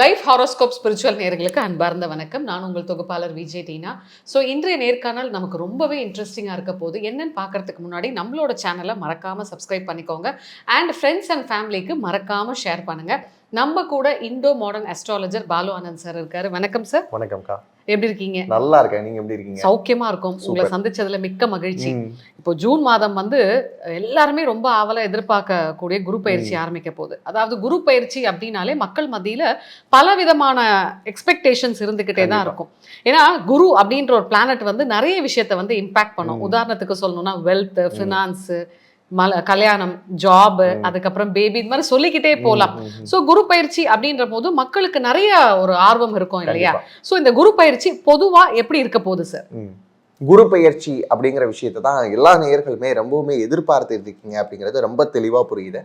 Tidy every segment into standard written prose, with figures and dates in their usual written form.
Life horoscope spiritual நேயர்களுக்கு அன்பார்ந்த வணக்கம். நான் உங்கள் தொகுப்பாளர் விஜய் டீனா. ஸோ இன்றைய நேர்காணல் நமக்கு ரொம்பவே இன்ட்ரெஸ்டிங்காக இருக்க போது. என்னன்னு பார்க்கறதுக்கு முன்னாடி நம்மளோட சேனலை மறக்காமல் சப்ஸ்கிரைப் பண்ணிக்கோங்க. அண்ட் ஃப்ரெண்ட்ஸ் அண்ட் ஃபேமிலிக்கு மறக்காமல் ஷேர் பண்ணுங்கள். நம்ம கூட Indo modern astrologer Balu Anand sir இருக்காரு. வணக்கம் சார். வணக்கம்க்கா. எப்படி இருக்கீங்க? நல்லா இருக்கேன். நீங்க எப்படி இருக்கீங்க? சௌக்கியமா இருக்கும். உங்களை சந்திச்சதுல மிக்க மகிழ்ச்சி. இப்போ ஜூன் மாதம் வந்து எல்லாருமே ரொம்ப ஆவலா எதிர்பார்க்கக்கூடிய குரு பயிற்சி ஆரம்பிக்க போகுது. அதாவது குரு பயிற்சி அப்படின்னாலே மக்கள் மத்தியில பல விதமான எக்ஸ்பெக்டேஷன்ஸ் இருந்துகிட்டே தான் இருக்கும். ஏன்னா குரு அப்படின்ற ஒரு பிளானட் வந்து நிறைய விஷயத்த வந்து இம்பாக்ட் பண்ணும். உதாரணத்துக்கு சொல்லணும்னா வெல்த், ஃபினான்ஸ், கல்யாணம், ஜாப், அதுக்கப்புறம் பேபி, இது மாதிரி சொல்லிக்கிட்டே போகலாம். ஸோ குரு பயிற்சி அப்படின்ற போது மக்களுக்கு நிறைய ஒரு ஆர்வம் இருக்கும் இல்லையா? ஸோ இந்த குரு பயிற்சி பொதுவா எப்படி இருக்க போகுது சார்? குரு பயிற்சி அப்படிங்கிற விஷயத்தை தான் எல்லா நேயர்களுமே ரொம்பவுமே எதிர்பார்த்து இருக்கீங்க அப்படிங்கிறது ரொம்ப தெளிவா புரியுது.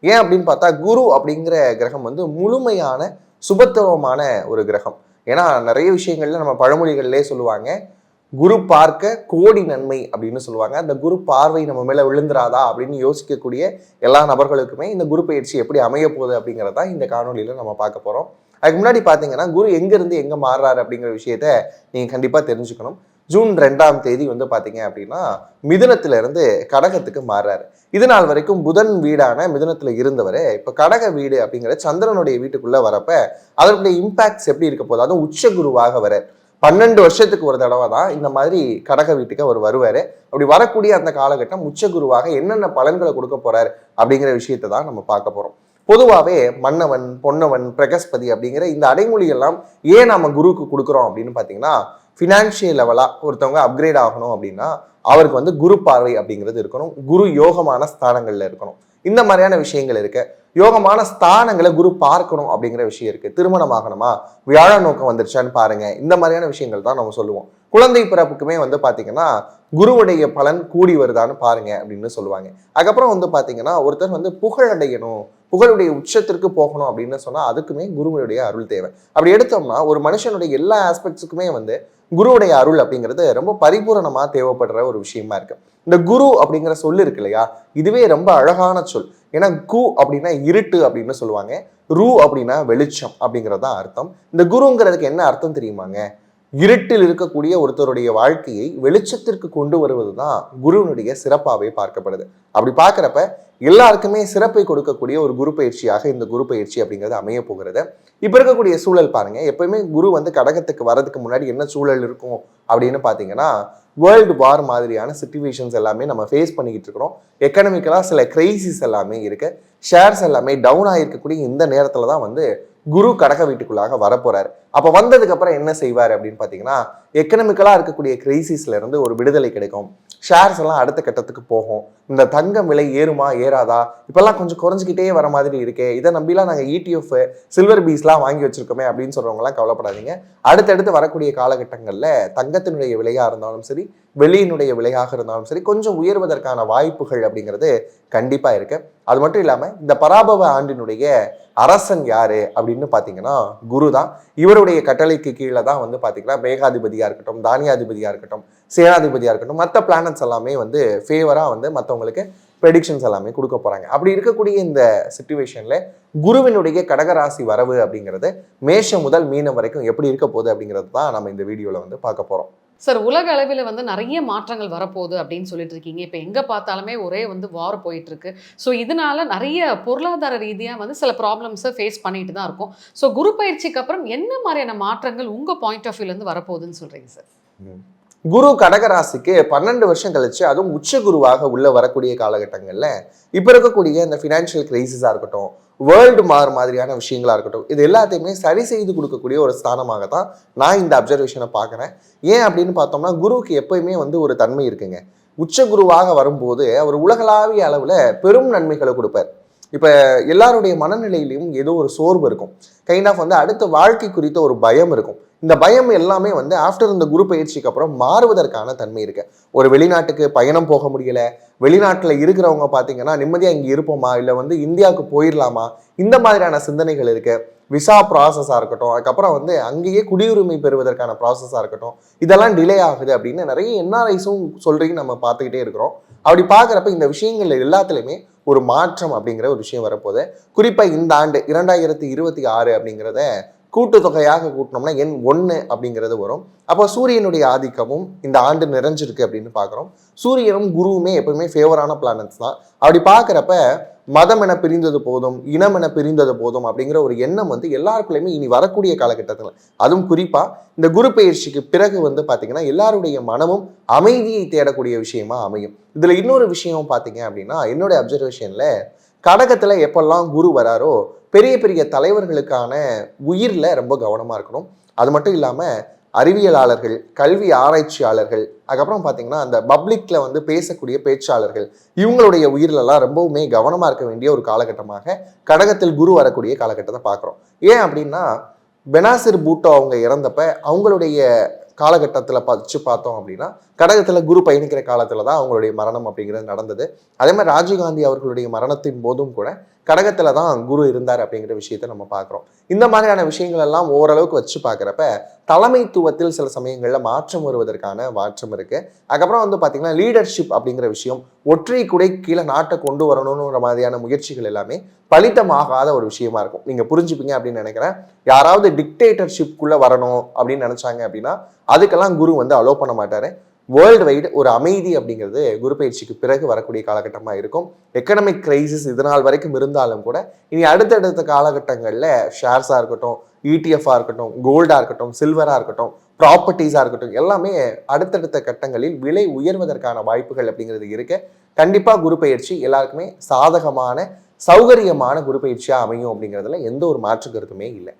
ஏன் அப்படின்னு பார்த்தா குரு அப்படிங்கிற கிரகம் வந்து முழுமையான சுபத்துவமான ஒரு கிரகம். ஏன்னா நிறைய விஷயங்கள்ல நம்ம பழமொழிகள்லேயே சொல்லுவாங்க, குரு பார்க்க கோடி நன்மை அப்படின்னு சொல்லுவாங்க. அந்த குரு பார்வை நம்ம மேல விழுந்துராதா அப்படின்னு யோசிக்கக்கூடிய எல்லா நபர்களுக்குமே இந்த குரு பயிற்சி எப்படி அமைய போகுது அப்படிங்கிறதா இந்த காணொலியில நம்ம பார்க்க போறோம். அதுக்கு முன்னாடி பாத்தீங்கன்னா குரு எங்க இருந்து எங்க மாறுறாரு அப்படிங்கிற விஷயத்த நீங்க கண்டிப்பா தெரிஞ்சுக்கணும். ஜூன் 2ஆம் தேதி வந்து பாத்தீங்க அப்படின்னா மிதுனத்துல இருந்து கடகத்துக்கு மாறுறாரு. இது நாள் வரைக்கும் புதன் வீடான மிதுனத்துல இருந்தவரை இப்ப கடக வீடு அப்படிங்கிற சந்திரனுடைய வீட்டுக்குள்ள வரப்ப அதனுடைய இம்பாக்ட்ஸ் எப்படி இருக்க போகுது, அதுவும் உச்ச குருவாக வர 12 வருஷத்துக்கு ஒரு தடவை தான் இந்த மாதிரி கடக வீட்டுக்கு அவர் வருவாரு. அப்படி வரக்கூடிய அந்த காலகட்டம் உச்ச குருவாக என்னென்ன பலன்களை கொடுக்க போறாரு அப்படிங்கிற விஷயத்தை தான் நம்ம பார்க்க போறோம். பொதுவாகவே மன்னவன், பொன்னவன், பிரகஸ்பதி அப்படிங்கிற இந்த அடைமொழி எல்லாம் ஏன் நம்ம குருவுக்கு கொடுக்குறோம் அப்படின்னு பார்த்தீங்கன்னா, ஃபினான்ஷியல் லெவலா ஒருத்தவங்க அப்கிரேட் ஆகணும் அப்படின்னா அவருக்கு வந்து குரு பார்வை அப்படிங்கிறது இருக்கணும், குரு யோகமான ஸ்தானங்கள்ல இருக்கணும். இந்த மாதிரியான விஷயங்கள் இருக்கு. யோகமான ஸ்தானங்களை குரு பார்க்கணும் அப்படிங்கிற விஷயம் இருக்கு. திருமணம் ஆகணுமா, வியாழ நோக்கம் வந்துருச்சான்னு பாருங்க. இந்த மாதிரியான விஷயங்கள் தான் நம்ம சொல்லுவோம். குழந்தை பிறப்புக்குமே வந்து பாத்தீங்கன்னா குருவுடைய பலன் கூடி வருதான்னு பாருங்க அப்படின்னு சொல்லுவாங்க. அதுக்கப்புறம் வந்து பாத்தீங்கன்னா ஒருத்தர் வந்து புகழடையணும், புகழுடைய உச்சத்திற்கு போகணும் அப்படின்னு சொன்னா அதுக்குமே குருவுடைய அருள் தேவை. அப்படி எடுத்தோம்னா ஒரு மனுஷனுடைய எல்லா ஆஸ்பெக்ட்ஸுக்குமே வந்து குருவுடைய அருள் அப்படிங்கிறது ரொம்ப பரிபூரணமா தேவைப்படுற ஒரு விஷயமா இருக்கு. இந்த குரு அப்படிங்கிற சொல் இருக்கு இல்லையா, இதுவே ரொம்ப அழகான சொல். ஏன்னா கு அப்படின்னா இருட்டு அப்படின்னு சொல்லுவாங்க, ரு அப்படின்னா வெளிச்சம் அப்படிங்கிறது தான் அர்த்தம். இந்த குருங்கிறதுக்கு என்ன அர்த்தம் தெரியுமாங்க? இருட்டில் இருக்கக்கூடிய ஒருத்தருடைய வாழ்க்கையை வெளிச்சத்திற்கு கொண்டு வருவது தான் குருவினுடைய சிறப்பாகவே பார்க்கப்படுது. அப்படி பார்க்குறப்ப எல்லாருக்குமே சிறப்பை கொடுக்கக்கூடிய ஒரு குரு பயிற்சியாக இந்த குரு பயிற்சி அப்படிங்கிறது அமைய போகிறது. இப்போ இருக்கக்கூடிய சூழல் பாருங்க, எப்பயுமே குரு வந்து கடகத்துக்கு வர்றதுக்கு முன்னாடி என்ன சூழல் இருக்கும் அப்படின்னு பார்த்தீங்கன்னா, வேர்ல்டு வார் மாதிரியான சிச்சுவேஷன்ஸ் எல்லாமே நம்ம ஃபேஸ் பண்ணிக்கிட்டு இருக்கிறோம். எக்கனாமிக்கலாக சில கிரைசிஸ் எல்லாமே இருக்கு. ஷேர்ஸ் எல்லாமே டவுன் ஆகிருக்கக்கூடிய இந்த நேரத்தில் தான் வந்து குரு கடக வீட்டுக்குள்ளாக வரப்போறாரு. அப்ப வந்ததுக்கு அப்புறம் என்ன செய்வாரு அப்படின்னு பாத்தீங்கன்னா, எக்கனாமிக்கலா இருக்கக்கூடிய கிரைசிஸ்ல இருந்து ஒரு விடுதலை கிடைக்கும். ஷேர்ஸ் எல்லாம் அடுத்த கட்டத்துக்கு போகும். இந்த தங்கம் விலை ஏறுமா ஏறாதா, இப்பெல்லாம் கொஞ்சம் குறைஞ்சிக்கிட்டே வர மாதிரி இருக்கே, இதை நம்பிலாம் நாங்கள் ETF சில்வர் பீஸ்லாம் வாங்கி வச்சிருக்கோமே அப்படின்னு சொல்றவங்க எல்லாம் கவலைப்படாதீங்க. அடுத்தடுத்து வரக்கூடிய காலகட்டங்கள்ல தங்கத்தினுடைய விலையா இருந்தாலும் சரி, வெளியினுடைய விலையாக இருந்தாலும் சரி, கொஞ்சம் உயர்வதற்கான வாய்ப்புகள் அப்படிங்கிறது கண்டிப்பா இருக்கு. அது மட்டும் இல்லாம இந்த பராபவ ஆண்டினுடைய அரசன் யாரு அப்படின்னு பாத்தீங்கன்னா குரு தான். இவருடைய கட்டளைக்கு கீழே தான் வந்து பாத்தீங்கன்னா மேகாதிபதியா இருக்கட்டும், தானியாதிபதியா இருக்கட்டும், சேனாதிபதியா இருக்கட்டும், மற்ற பிளானட்ஸ் எல்லாமே வந்து ஃபேவரா வந்து மற்றவங்களுக்கு ப்ரெடிக்ஷன்ஸ் எல்லாமே கொடுக்க போறாங்க. அப்படி இருக்கக்கூடிய இந்த சிச்சுவேஷன்ல குருவினுடைய கடகராசி வரவு அப்படிங்கிறது மேஷம் முதல் மீனம் வரைக்கும் எப்படி இருக்க போகுது அப்படிங்கிறது தான் நம்ம இந்த வீடியோல வந்து பார்க்க போறோம். சார், உலக அளவில் வந்து நிறைய மாற்றங்கள் வரப்போகுது அப்படின்னு சொல்லிட்டு இருக்கீங்க. இப்போ எங்கே பார்த்தாலுமே ஒரே வந்து வார் போயிட்டு இருக்கு. ஸோ இதனால நிறைய பொருளாதார ரீதியாக வந்து சில ப்ராப்ளம்ஸை ஃபேஸ் பண்ணிட்டு தான் இருக்கும். ஸோ குரு பயிற்சிக்கு அப்புறம் என்ன மாதிரியான மாற்றங்கள் உங்கள் பாயிண்ட் ஆஃப் வியூலேருந்து வரப்போகுதுன்னு சொல்கிறீங்க சார்? குரு கடகராசிக்கு 12 வருஷம் கழிச்சு, அதுவும் உச்ச குருவாக உள்ள வரக்கூடிய காலகட்டங்கள்ல இப்ப இருக்கக்கூடிய இந்த ஃபினான்ஷியல் கிரைசிஸா இருக்கட்டும், வேர்ல்டு மாதிரியான விஷயங்களா இருக்கட்டும், இது எல்லாத்தையுமே சரி செய்து கொடுக்கக்கூடிய ஒரு ஸ்தானமாக தான் நான் இந்த அப்சர்வேஷனை பார்க்குறேன். ஏன் அப்படின்னு பார்த்தோம்னா குருவுக்கு எப்பயுமே வந்து ஒரு தன்மை இருக்குங்க. உச்ச குருவாக வரும்போது அவர் உலகளாவிய அளவுல பெரும் நன்மைகளை கொடுப்பார். இப்ப எல்லாருடைய மனநிலையிலையும் ஏதோ ஒரு சோர்வு இருக்கும், கைண்ட் ஆஃப் வந்து அடுத்த வாழ்க்கை குறித்த ஒரு பயம் இருக்கும். இந்த பயம் எல்லாமே வந்து ஆஃப்டர் இந்த குரு பயிற்சிக்கு அப்புறம் மாறுவதற்கான தன்மை இருக்கு. ஒரு வெளிநாட்டுக்கு பயணம் போக முடியல, வெளிநாட்டுல இருக்கிறவங்க பாத்தீங்கன்னா நிம்மதியா இங்க இருப்போமா, இல்ல வந்து இந்தியாவுக்கு போயிடலாமா, இந்த மாதிரியான சிந்தனைகள் இருக்கு. விசா ப்ராசஸா இருக்கட்டும், அதுக்கப்புறம் வந்து அங்கேயே குடியுரிமை பெறுவதற்கான ப்ராசஸா இருக்கட்டும், இதெல்லாம் டிலே ஆகுது அப்படின்னு நிறைய NRIஸும் சொல்றீங்க நம்ம பார்த்துக்கிட்டே இருக்கிறோம். அப்படி பார்க்குறப்ப இந்த விஷயங்கள்ல எல்லாத்துலேயுமே ஒரு மாற்றம் அப்படிங்கிற ஒரு விஷயம் வரப்போகுது. குறிப்பாக இந்த ஆண்டு 2026 அப்படிங்கிறத கூட்டுத்தொகையாக கூட்டினோம்னா எண் 1 அப்படிங்கிறது வரும். அப்போ சூரியனுடைய ஆதிக்கமும் இந்த ஆண்டு நிறைஞ்சிருக்கு அப்படின்னு பார்க்குறோம். சூரியனும் குருவுமே எப்பவுமே ஃபேவரான பிளானட்ஸ் தான். அப்படி பார்க்குறப்ப மதம் என பிரிந்தது போதும், இனம் என பிரிந்தது போதும் அப்படிங்கிற ஒரு எண்ணம் வந்து எல்லாருக்குள்ளயுமே இனி வரக்கூடிய காலகட்டத்தில், அதுவும் குறிப்பா இந்த குரு பெயர்ச்சிக்கு பிறகு வந்து பார்த்தீங்கன்னா எல்லாருடைய மனமும் அமைதியை தேடக்கூடிய விஷயமா அமையும். இதுல இன்னொரு விஷயம் பார்த்தீங்க அப்படின்னா, என்னுடைய அப்சர்வேஷன்ல கடகத்துல எப்பெல்லாம் குரு வராரோ பெரிய பெரிய தலைவர்களுக்கான உயிர்ல ரொம்ப கவனமா இருக்கணும். அது மட்டும் இல்லாம அறிவியலாளர்கள், கல்வி ஆராய்ச்சியாளர்கள், அதுக்கப்புறம் பார்த்தீங்கன்னா அந்த பப்ளிக்ல வந்து பேசக்கூடிய பேச்சாளர்கள், இவங்களுடைய உயிரிலெல்லாம் ரொம்பவுமே கவனமா இருக்க வேண்டிய ஒரு காலகட்டமாக கடகத்தில் குரு வரக்கூடிய காலகட்டத்தை பார்க்குறோம். ஏன் அப்படின்னா பெனாசிர் பூட்டோ அவங்க இறந்தப்ப அவங்களுடைய காலகட்டத்தில் வச்சு பார்த்தோம் அப்படின்னா கடகத்தில் குரு பயணிக்கிற காலத்தில் தான் அவங்களுடைய மரணம் அப்படிங்கிறது நடந்தது. அதே மாதிரி ராஜீவ்காந்தி அவர்களுடைய மரணத்தின் போதும் கூட கடகத்தில் தான் குரு இருந்தார் அப்படிங்கிற விஷயத்தை நம்ம பார்க்குறோம். இந்த மாதிரியான விஷயங்கள் எல்லாம் ஓரளவுக்கு வச்சு பார்க்குறப்ப தலைமைத்துவத்தில் சில சமயங்களில் மாற்றம் வருவதற்கான மாற்றம் இருக்குது. அதுக்கப்புறம் வந்து பார்த்திங்கன்னா லீடர்ஷிப் அப்படிங்கிற விஷயம், ஒற்றை குடை கீழே நாட்டை கொண்டு வரணுன்ற மாதிரியான முயற்சிகள் எல்லாமே பலித்தமாகாத ஒரு விஷயமா இருக்கும். நீங்கள் புரிஞ்சுப்பீங்க அப்படின்னு நினைக்கிறேன். யாராவது டிக்டேட்டர்ஷிப்குள்ளே வரணும் அப்படின்னு நினச்சாங்க அப்படின்னா அதுக்கெல்லாம் குரு வந்து அலோ பண்ண மாட்டார். வேர்ல்டு வைடு ஒரு அமைதி அப்படிங்கிறது குரு பயிற்சிக்கு பிறகு வரக்கூடிய காலகட்டமாக இருக்கும். எக்கனாமிக் கிரைசிஸ் இதனால் வரைக்கும் இருந்தாலும் கூட இனி அடுத்தடுத்த காலகட்டங்களில் ஷேர்ஸாக இருக்கட்டும், இடிஎஃபாக இருக்கட்டும், கோல்டாக இருக்கட்டும், சில்வராக இருக்கட்டும், ப்ராப்பர்ட்டிஸாக இருக்கட்டும், எல்லாமே அடுத்தடுத்த கட்டங்களில் விலை உயர்வதற்கான வாய்ப்புகள் அப்படிங்கிறது இருக்கு. கண்டிப்பாக குரு பயிற்சி எல்லாருக்குமே சாதகமான சௌகரியமான குரு பயிற்சியாக அமையும் அப்படிங்கிறதுல எந்த ஒரு மாற்று கருத்துமே இல்லை.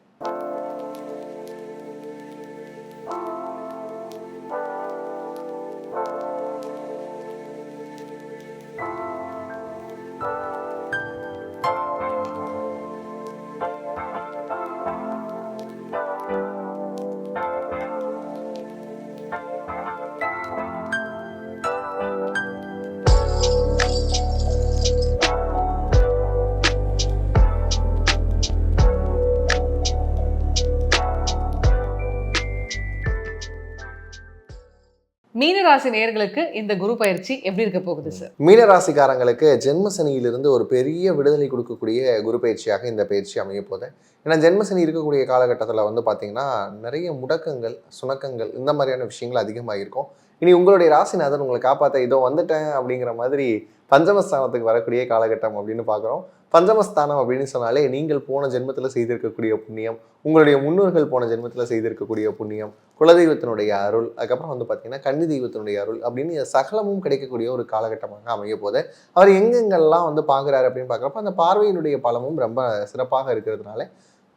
மீனராசி நேயர்களுக்கு இந்த குரு பயிற்சி எப்படி இருக்க போகுது சார்? மீனராசிக்காரங்களுக்கு ஜென்ம சனியிலிருந்து ஒரு பெரிய விடுதலை கொடுக்கக்கூடிய குரு பயிற்சியாக இந்த பயிற்சி அமைய போகுது. ஏன்னா ஜென்ம சனி இருக்கக்கூடிய காலகட்டத்தில் வந்து பார்த்தீங்கன்னா நிறைய முடக்கங்கள், சுணக்கங்கள், இந்த மாதிரியான விஷயங்கள் அதிகமாக இருக்கும். இனி உங்களுடைய ராசிநாதன் உங்களை காப்பாற்ற இதோ வந்துட்டேன் அப்படிங்கிற மாதிரி பஞ்சமஸ்தானத்துக்கு வரக்கூடிய காலகட்டம் அப்படின்னு பார்க்குறோம். பஞ்சமஸ்தானம் அப்படின்னு சொன்னாலே நீங்கள் போன ஜென்மத்தில் செய்திருக்கக்கூடிய புண்ணியம், உங்களுடைய முன்னோர்கள் போன ஜென்மத்தில் செய்திருக்கக்கூடிய புண்ணியம், குலதெய்வத்தினுடைய அருள், அதுக்கப்புறம் வந்து பார்த்தீங்கன்னா கன்னி தெய்வத்தினுடைய அருள் அப்படின்னு சகலமும் கிடைக்கக்கூடிய ஒரு காலகட்டமாக அமைய போது அவர் எங்கெங்கெல்லாம் வந்து பார்க்குறாரு அப்படின்னு பார்க்குறப்ப அந்த பார்வையினுடைய பலமும் ரொம்ப சிறப்பாக இருக்கிறதுனால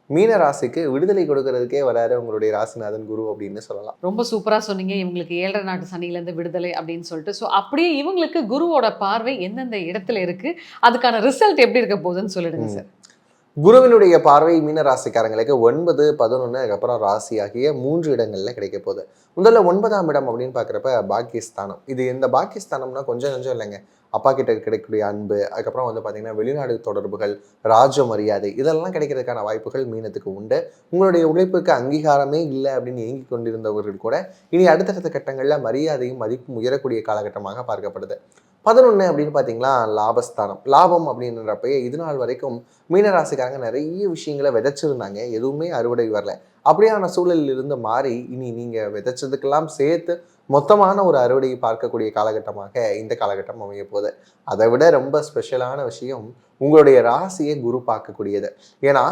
மீன ராசிக்கு விடுதலை கொடுக்கறதுக்கே வராரு உங்களுடைய ராசிநாதன் குரு அப்படின்னு சொல்லலாம். ரொம்ப சூப்பரா சொன்னீங்க. இவங்களுக்கு 7.5 நாட்டு சனியிலேருந்து விடுதலை அப்படின்னு சொல்லிட்டு. ஸோ அப்படியே இவங்களுக்கு குருவோட பார்வை எந்தெந்த இடத்துல இருக்கு, அதுக்கான ரிசல்ட் எப்படி இருக்க போகுதுன்னு சொல்லிடுங்க சார். குருவினுடைய பார்வை மீன ராசிக்காரங்களுக்கு 9, 11 அதுக்கப்புறம் ராசி ஆகிய 3 இடங்கள்ல கிடைக்க போகுது. முதல்ல 9ஆம் இடம் அப்படின்னு பார்க்குறப்ப பாக்கியஸ்தானம். இது இந்த பாக்கியஸ்தானம்னா கொஞ்சம் கொஞ்சம் இல்லைங்க. அப்பா கிட்ட கிடைக்கக்கூடிய அன்பு, அதுக்கப்புறம் வந்து பார்த்தீங்கன்னா வெளிநாடு தொடர்புகள், ராஜ மரியாதை, இதெல்லாம் கிடைக்கிறதுக்கான வாய்ப்புகள் மீனத்துக்கு உண்டு. உங்களுடைய உழைப்புக்கு அங்கீகாரமே இல்லை அப்படின்னு ஏங்கி கொண்டிருந்தவர்கள் கூட இனி அடுத்தடுத்த கட்டங்களில் மரியாதையும் மதிப்பும் உயரக்கூடிய காலகட்டமாக பார்க்கப்படுது. 11 அப்படின்னு பார்த்தீங்கன்னா லாபஸ்தானம். லாபம் அப்படின்றப்பயே இது நாள் வரைக்கும் மீனராசிக்காரங்க நிறைய விஷயங்களை விதைச்சிருந்தாங்க, எதுவுமே அறுவடை வரல. அப்படியான சூழலில் இருந்து மாறி இனி நீங்கள் விதைச்சதுக்கெல்லாம் சேர்த்து மொத்தமான ஒரு அறுவடையை பார்க்கக்கூடிய காலகட்டமாக இந்த காலகட்டம் அமைய போகுது. அதை விட ரொம்ப ஸ்பெஷலான விஷயம் உங்களுடைய ராசியை குரு பார்க்கக்கூடியது. ஏன்னா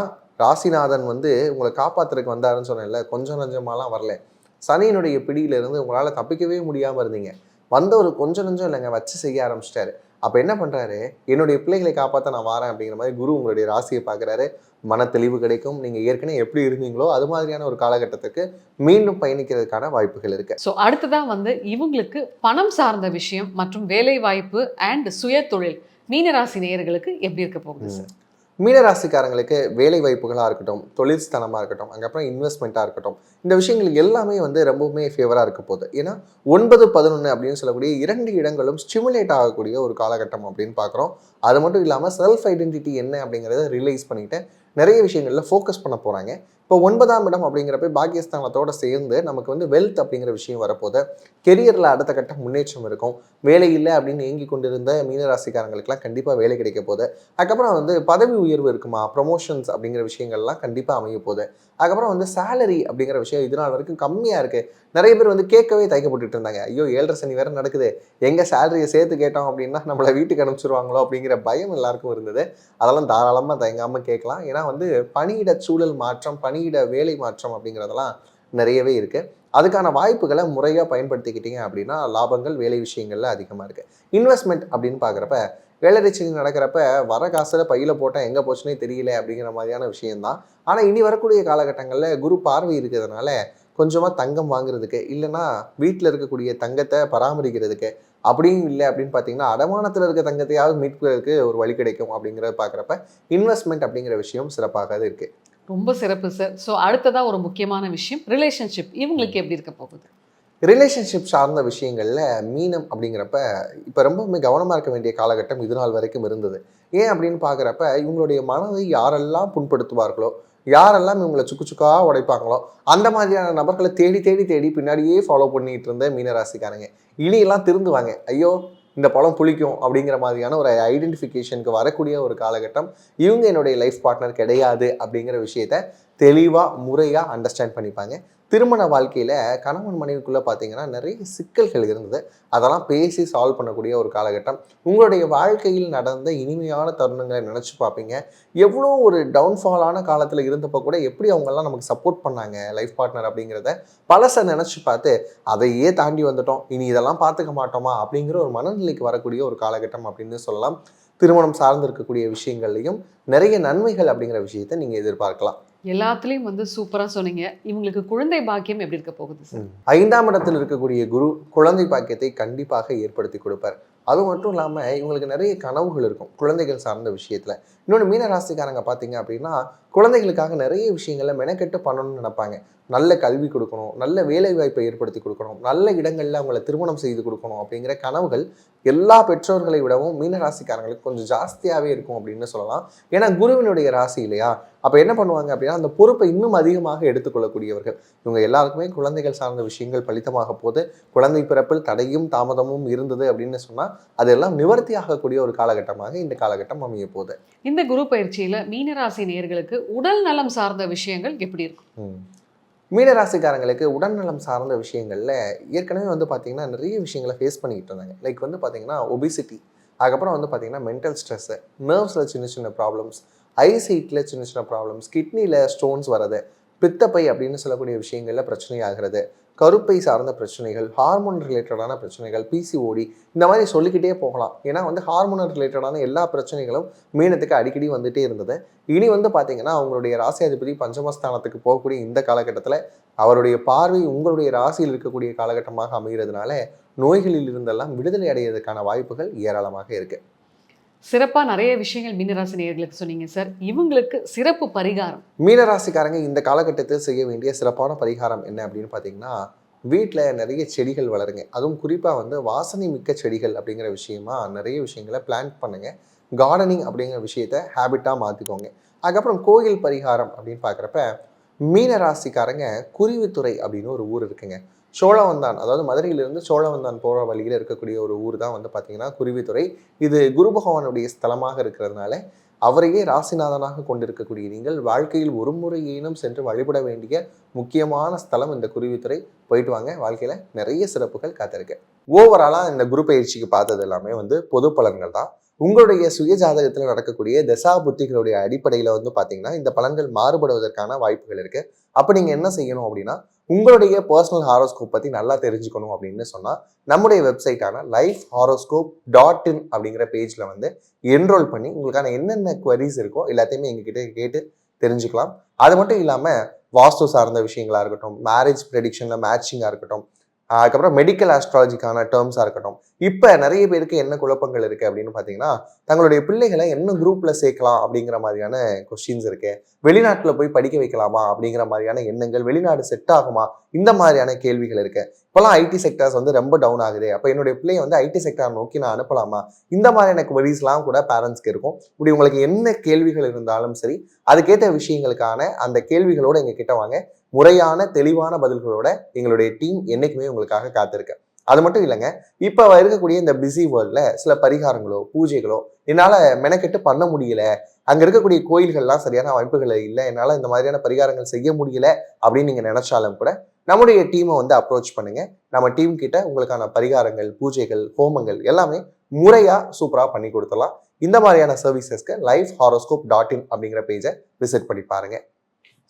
ராசிநாதன் வந்து உங்களை காப்பாற்றுறதுக்கு வந்தாருன்னு சொன்னேன்ல, கொஞ்சம் நஞ்சமாலாம் வரல. சனியினுடைய பிடியிலிருந்து உங்களால் தப்பிக்கவே முடியாமல் இருந்தீங்க. வந்த ஒரு கொஞ்சம் நஞ்சம் இல்லைங்க, வச்சு செய்ய ஆரம்பிச்சிட்டாரு. அப்போ என்ன பண்ணுறாரு, என்னுடைய பிள்ளைகளை காப்பாற்ற நான் வரேன் அப்படிங்கிற மாதிரி குரு உங்களுடைய ராசியை பார்க்குறாரு. மன தெளிவு கிடைக்கும். நீங்கள் ஏற்கனவே எப்படி இருந்தீங்களோ அது மாதிரியான ஒரு காலகட்டத்துக்கு மீண்டும் பயணிக்கிறதுக்கான வாய்ப்புகள் இருக்கு. ஸோ அடுத்ததான் வந்து இவங்களுக்கு பணம் சார்ந்த விஷயம் மற்றும் வேலை வாய்ப்பு அண்ட் சுய தொழில் மீனராசி நேயர்களுக்கு எப்படி இருக்க போகுது சார்? மீனராசிக்காரங்களுக்கு வேலை வாய்ப்புகளாக இருக்கட்டும், தொழில் ஸ்தானமாக இருக்கட்டும், அதுக்கப்புறம் இன்வெஸ்ட்மெண்ட்டாக இருக்கட்டும், இந்த விஷயங்கள் எல்லாமே வந்து ரொம்பவுமே ஃபேவராக இருக்க போகுது. ஏன்னா 9, 11 அப்படின்னு சொல்லக்கூடிய 2 இடங்களும் ஸ்டிமுலேட் ஆகக்கூடிய ஒரு காலகட்டம் அப்படின்னு பார்க்குறோம். அது மட்டும் இல்லாமல் செல்ஃப் ஐடென்டிட்டி என்ன அப்படிங்கிறத ரியலைஸ் பண்ணிட்டு நிறைய விஷயங்களில் ஃபோக்கஸ் பண்ண போகிறாங்க. இப்போ 9ஆம் இடம் அப்படிங்கிறப்ப பாக்கியஸ்தானத்தோட சேர்ந்து நமக்கு வந்து வெல்த் அப்படிங்கிற விஷயம் வரப்போது. கெரியரில் அடுத்த கட்ட முன்னேற்றம் இருக்கும். வேலை இல்லை அப்படின்னு ஏங்கி கொண்டிருந்த மீனராசிக்காரங்களுக்குலாம் கண்டிப்பாக வேலை கிடைக்க போகுது. அதுக்கப்புறம் வந்து பதவி உயர்வு இருக்குமா, ப்ரொமோஷன்ஸ் அப்படிங்கிற விஷயங்கள்லாம் கண்டிப்பாக அமைய போகுது. அதுக்கப்புறம் வந்து சேலரி அப்படிங்கிற விஷயம் இது நாள் வரைக்கும் கம்மியாக இருக்குது. நிறைய பேர் வந்து கேட்கவே தயக்கப்பட்டுட்டு இருந்தாங்க. ஐயோ 7.5 சனி வேறு நடக்குது, எங்கே சேலரியை சேர்த்து கேட்டோம் அப்படின்னா நம்மளை வீட்டுக்கு அனுப்பிச்சிருவாங்களோ அப்படிங்கிற பயம் எல்லாருக்கும் இருந்தது. அதெல்லாம் தாராளமாக தயங்காமல் கேட்கலாம். ஏன்னா வந்து பணியிட சூழல் மாற்றம், பணியிட வேலை மாற்றம் அப்படிங்கிறதெல்லாம் நிறையவே இருக்குது. அதுக்கான வாய்ப்புகளை முறையாக பயன்படுத்திக்கிட்டீங்க அப்படின்னா லாபங்கள் வேலை விஷயங்கள்ல அதிகமாக இருக்குது. இன்வெஸ்ட்மெண்ட் அப்படின்னு பார்க்குறப்ப 7.5 சனி நடக்கிறப்ப வர காசில் பையில் போட்டால் எங்கே போச்சுன்னே தெரியல அப்படிங்கிற மாதிரியான விஷயம்தான். ஆனால் இனி வரக்கூடிய காலகட்டங்களில் குரு பார்வை இருக்கிறதுனால கொஞ்சமாக தங்கம் வாங்குறதுக்கு, இல்லைன்னா வீட்டில் இருக்கக்கூடிய தங்கத்தை பராமரிக்கிறதுக்கு, அப்படியும் இல்லை அப்படின்னு பார்த்தீங்கன்னா அடமானத்தில் இருக்க தங்கத்தையாவது மீட்கிறதுக்கு ஒரு வழி கிடைக்கும் அப்படிங்கிறத பார்க்குறப்ப இன்வெஸ்ட்மெண்ட் அப்படிங்கிற விஷயம் சிறப்பாக இருக்குது. ரொம்ப சிறப்பு சார். ஸோ அடுத்ததா ஒரு முக்கியமான விஷயம் ரிலேஷன்ஷிப். இவங்களுக்கு எப்படி இருக்க போகுது? ரிலேஷன்ஷிப் சார்ந்த விஷயங்களில் மீனம் அப்படிங்கிறப்ப இப்போ ரொம்பவுமே கவனமாக இருக்க வேண்டிய காலகட்டம் இது நாள் வரைக்கும் இருந்தது. ஏன் அப்படின்னு பார்க்குறப்ப இவங்களுடைய மனதை யாரெல்லாம் புண்படுத்துவார்களோ, யாரெல்லாம் இவங்களை சுக்கு சுக்கா உடைப்பாங்களோ, அந்த மாதிரியான நபர்களை தேடி தேடி தேடி பின்னாடியே ஃபாலோ பண்ணிட்டு இருந்த மீனராசிக்காரங்க இனியெல்லாம் திருந்துவாங்க. ஐயோ இந்த பழம் புளிக்கும் அப்படிங்கிற மாதிரியான ஒரு ஐடென்டிஃபிகேஷனுக்கு வரக்கூடிய ஒரு காலகட்டம். இவங்க என்னுடைய லைஃப் பார்ட்னர் கிடையாது அப்படிங்கிற விஷயத்த தெளிவாக முறையாக அண்டர்ஸ்டாண்ட் பண்ணிப்பாங்க. திருமண வாழ்க்கையில் கணவன் மனைவிக்குள்ளே பார்த்தீங்கன்னா நிறைய சிக்கல்கள் இருந்தது. அதெல்லாம் பேசி சால்வ் பண்ணக்கூடிய ஒரு காலகட்டம். உங்களுடைய வாழ்க்கையில் நடந்த இனிமையான தருணங்களை நினச்சி பார்ப்பீங்க. எவ்வளோ ஒரு டவுன்ஃபாலான காலத்தில் இருந்தப்போ கூட எப்படி அவங்கெல்லாம் நமக்கு சப்போர்ட் பண்ணாங்க லைஃப் பார்ட்னர் அப்படிங்கிறத பழசை நினச்சி பார்த்து அதையே தாண்டி வந்துட்டோம், இனி இதெல்லாம் பார்த்துக்க மாட்டோமா அப்படிங்கிற ஒரு மனநிலைக்கு வரக்கூடிய ஒரு காலகட்டம் அப்படின்னு சொல்லலாம். திருமணம் சார்ந்து இருக்கக்கூடிய விஷயங்கள்லையும் நிறைய நன்மைகள் அப்படிங்கிற விஷயத்தை நீங்கள் எதிர்பார்க்கலாம். எல்லாத்துலேயும் வந்து சூப்பராக சொன்னீங்க. இவங்களுக்கு குழந்தை பாக்கியம் எப்படி இருக்க போகுது சார்? 5ஆம் இடத்தில் இருக்கக்கூடிய குரு குழந்தை பாக்கியத்தை கண்டிப்பாக ஏற்படுத்தி கொடுப்பார். அது மட்டும் இல்லாமல் இவங்களுக்கு நிறைய கனவுகள் இருக்கும் குழந்தைகள் சார்ந்த விஷயத்தில். இன்னொன்று மீனராசிக்காரங்க பார்த்தீங்க அப்படின்னா குழந்தைகளுக்காக நிறைய விஷயங்களை மெனக்கெட்டு பண்ணணும்னு நினைப்பாங்க. நல்ல கல்வி கொடுக்கணும், நல்ல வேலை வாய்ப்பை ஏற்படுத்தி கொடுக்கணும், நல்ல இடங்களில் அவங்கள திருமணம் செய்து கொடுக்கணும் அப்படிங்கிற கனவுகள் எல்லா பெற்றோர்களை விடவும் மீனராசிக்காரங்களுக்கு கொஞ்சம் ஜாஸ்தியாகவே இருக்கும் அப்படின்னு சொல்லலாம். ஏன்னா குருவினுடைய ராசி இல்லையா, அப்போ என்ன பண்ணுவாங்க அப்படின்னா அந்த பொறுப்பை இன்னும் அதிகமாக எடுத்துக்கொள்ளக்கூடியவர்கள். இவங்க எல்லாருக்குமே குழந்தைகள் சார்ந்த விஷயங்கள் பலித்தமாக போது. குழந்தை பிறப்பில் தடையும் தாமதமும் இருந்தது அப்படின்னு சொன்னால் அதெல்லாம் நிவர்த்தி ஆகக்கூடிய ஒரு காலகட்டமாக இந்த காலகட்டம் அமைய போகுது. இந்த குரு பயிற்சியில் மீனராசி நேயர்களுக்கு உடல் நலம் சார்ந்த விஷயங்கள் எப்படி இருக்கும்? மீனராசிக்காரங்களுக்கு உடல்நலம் சார்ந்த விஷயங்களில் ஏற்கனவே வந்து பார்த்திங்கன்னா நிறைய விஷயங்களை ஃபேஸ் பண்ணிக்கிட்டு இருந்தாங்க. லைக் வந்து பார்த்திங்கன்னா ஒபிசிட்டி, அதுக்கப்புறம் வந்து பார்த்திங்கன்னா மென்டல் ஸ்ட்ரெஸ்ஸு, நர்வ்ஸில் சின்ன சின்ன ப்ராப்ளம்ஸ், ஐசைட்டில் சின்ன சின்ன ப்ராப்ளம்ஸ், கிட்னியில் ஸ்டோன்ஸ் வர்றது, பித்தப்பை அப்படின்னு சொல்லக்கூடிய விஷயங்களில் பிரச்சனை ஆகிறது, கருப்பை சார்ந்த பிரச்சனைகள், ஹார்மோன் ரிலேட்டடான பிரச்சனைகள், பிசிஓடி, இந்த மாதிரி சொல்லிக்கிட்டே போகலாம். ஏன்னா வந்து ஹார்மோனல் ரிலேட்டடான எல்லா பிரச்சனைகளும் மீனத்துக்கு அடிக்கடி வந்துகிட்டே இருந்தது. இனி வந்து பார்த்தீங்கன்னா அவங்களுடைய ராசியாதிபதி பஞ்சமஸ்தானத்துக்கு போகக்கூடிய இந்த காலகட்டத்தில் அவருடைய பார்வை உங்களுடைய ராசியில் இருக்கக்கூடிய காலகட்டமாக அமைகிறதுனால நோய்களில் இருந்தெல்லாம் விடுதலை அடைவதற்கான வாய்ப்புகள் ஏராளமாக இருக்குது. சிறப்பாக நிறைய விஷயங்கள் மீனராசி நேயர்களுக்கு சொன்னீங்க சார். இவங்களுக்கு சிறப்பு பரிகாரம், மீனராசிக்காரங்க இந்த காலகட்டத்தில் செய்ய வேண்டிய சிறப்பான பரிகாரம் என்ன அப்படின்னு பார்த்தீங்கன்னா வீட்டில் நிறைய செடிகள் வளருங்க. அதுவும் குறிப்பாக வந்து வாசனை மிக்க செடிகள் அப்படிங்கிற விஷயமா நிறைய விஷயங்களை பிளான் பண்ணுங்கள். கார்டனிங் அப்படிங்கிற விஷயத்த ஹேபிட்டாக மாற்றிக்கோங்க. அதுக்கப்புறம் கோயில் பரிகாரம் அப்படின்னு பார்க்குறப்ப மீனராசிக்காரங்க குருவித்துறை அப்படின்னு ஒரு ஊர் இருக்குங்க. சோழவந்தான், அதாவது மதுரையிலிருந்து சோழவந்தான் போகிற வழியில் இருக்கக்கூடிய ஒரு ஊர் தான் வந்து பார்த்திங்கன்னா குருவித்துறை. இது குரு பகவானுடைய ஸ்தலமாக இருக்கிறதுனால அவரையே ராசிநாதனாக கொண்டிருக்கக்கூடிய நீங்கள் வாழ்க்கையில் ஒரு முறையேனும் சென்று வழிபட வேண்டிய முக்கியமான ஸ்தலம் இந்த குருவித்துறை. போயிட்டு வாங்க, வாழ்க்கையில் நிறைய சிறப்புகள் காத்திருக்கு. ஓவராலாக இந்த குரு பயிற்சிக்கு பார்த்தது எல்லாமே வந்து பொது பலன்கள் தான். உங்களுடைய சுய ஜாதகத்தில் நடக்கக்கூடிய தசா புத்திகளுடைய அடிப்படையில் வந்து பார்த்தீங்கன்னா இந்த பலன்கள் மாறுபடுவதற்கான வாய்ப்புகள் இருக்குது. அப்போ நீங்கள் என்ன செய்யணும் அப்படின்னா உங்களுடைய பர்சனல் ஹாரோஸ்கோப் பற்றி நல்லா தெரிஞ்சுக்கணும் அப்படின்னு சொன்னால் நம்முடைய வெப்சைட்டான lifehoroscope.in அப்படிங்கிற பேஜில் வந்து என்ரோல் பண்ணி உங்களுக்கான என்னென்ன குவரிஸ் இருக்கோ எல்லாத்தையுமே எங்ககிட்ட கேட்டு தெரிஞ்சுக்கலாம். அது மட்டும் இல்லாமல் வாஸ்து சார்ந்த விஷயங்களாக இருக்கட்டும், மேரேஜ் ப்ரெடிக்ஷனில் மேட்சிங்காக இருக்கட்டும், அதுக்கப்புறம் மெடிக்கல் ஆஸ்ட்ராலஜிக்கான டேர்ம்ஸாக இருக்கட்டும். இப்போ நிறைய பேருக்கு என்ன குழப்பங்கள் இருக்குது அப்படின்னு பார்த்தீங்கன்னா தங்களுடைய பிள்ளைகளை என்ன குரூப்பில் சேர்க்கலாம் அப்படிங்கிற மாதிரியான கொஸ்டின்ஸ் இருக்குது. வெளிநாட்டில் போய் படிக்க வைக்கலாமா அப்படிங்கிற மாதிரியான எண்ணங்கள், வெளிநாடு செட் ஆகுமா, இந்த மாதிரியான கேள்விகள் இருக்கு. இப்போலாம் ஐடி செக்டர்ஸ் வந்து ரொம்ப டவுன் ஆகுது, அப்போ என்னுடைய பிள்ளையை வந்து ஐடி செக்டர் நோக்கி நான் அனுப்பலாமா, இந்த மாதிரி எனக்கு வரிஸ்லாம் கூட பேரண்ட்ஸ்க்கு இருக்கும். இப்படி உங்களுக்கு என்ன கேள்விகள் இருந்தாலும் சரி, அதுக்கேற்ற விஷயங்களுக்கான அந்த கேள்விகளோட எங்க கிட்ட வாங்க. முறையான தெளிவான பதில்களோட எங்களுடைய டீம் என்னைக்குமே உங்களுக்காக காத்திருக்கு. அது மட்டும் இல்லைங்க, இப்போ இருக்கக்கூடிய இந்த பிஸி வேர்ல்ட்ல சில பரிகாரங்களோ பூஜைகளோ என்னால் மெனக்கெட்டு பண்ண முடியல, அங்கே இருக்கக்கூடிய கோயில்கள்லாம் சரியான அமைப்புகள் இல்லை, என்னால் இந்த மாதிரியான பரிகாரங்கள் செய்ய முடியல அப்படின்னு நீங்கள் நினைச்சாலும் கூட நம்முடைய டீமை வந்து அப்ரோச் பண்ணுங்க. நம்ம டீம் கிட்ட உங்களுக்கான பரிகாரங்கள், பூஜைகள், ஹோமங்கள் எல்லாமே முறையாக சூப்பராக பண்ணி கொடுத்துடலாம். இந்த மாதிரியான சர்வீசஸ்க்கு lifehoroscope.in அப்படிங்கிற பேஜை விசிட் பண்ணி பாருங்க.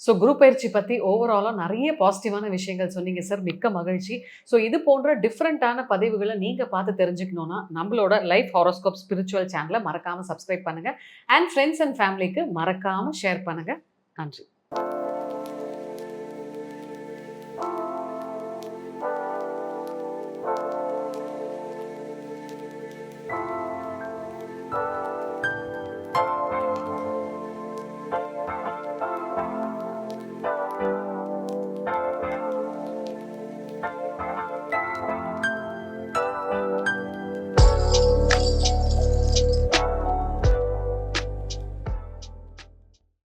ஸோ குரு பயிற்சி பற்றி ஓவராலாக நிறைய பாசிட்டிவான விஷயங்கள் சொன்னீங்க சார், மிக்க மகிழ்ச்சி. ஸோ இது போன்ற டிஃப்ரெண்ட்டான பதிவுகளை நீங்கள் பார்த்து தெரிஞ்சுக்கணுன்னா நம்மளோட லைஃப் ஹாரோஸ்கோப் ஸ்பிரிச்சுவல் சேனலை மறக்காமல் சப்ஸ்கிரைப் பண்ணுங்கள். அண்ட் ஃப்ரெண்ட்ஸ் அண்ட் ஃபேமிலிக்கு மறக்காமல் ஷேர் பண்ணுங்கள். நன்றி.